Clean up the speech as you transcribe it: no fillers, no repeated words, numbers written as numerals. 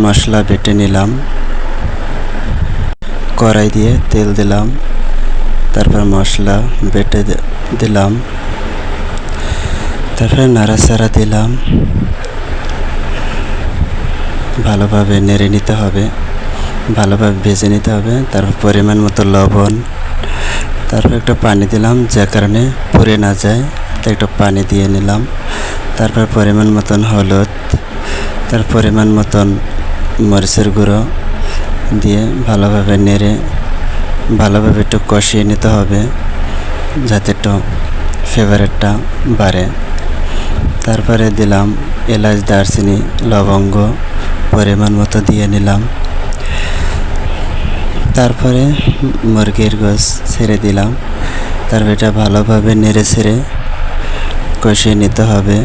মশলা বেটে নিলাম, কড়াই দিয়ে তেল দিলাম, তারপর মশলা বেটে দিলাম, তারপরে নাড়াচাড়া দিলাম, ভালোভাবে নেড়ে নিতে হবে, ভালোভাবে ভেজে নিতে হবে। তারপর পরিমাণ মতো লবণ, তারপর একটু পানি দিলাম, যে কারণে পুড়ে না যায়, তাই একটু পানি দিয়ে নিলাম। তারপর পরিমাণ মতন হলুদ, তার পরিমাণ মতন মরিচের গুঁড়ো দিয়ে ভালোভাবে নেড়ে ভালোভাবে একটু কষিয়ে নিতে হবে, যাতে একটু ফ্লেভারটা বাড়ে। তারপরে দিলাম এলাচ, দারচিনি, লবঙ্গ পরিমাণ মতো দিয়ে নিলাম। তারপরে মুরগির গোশ ছেড়ে দিলাম, তারপর এটা ভালোভাবে নেড়ে ছেড়ে কষিয়ে নিতে হবে।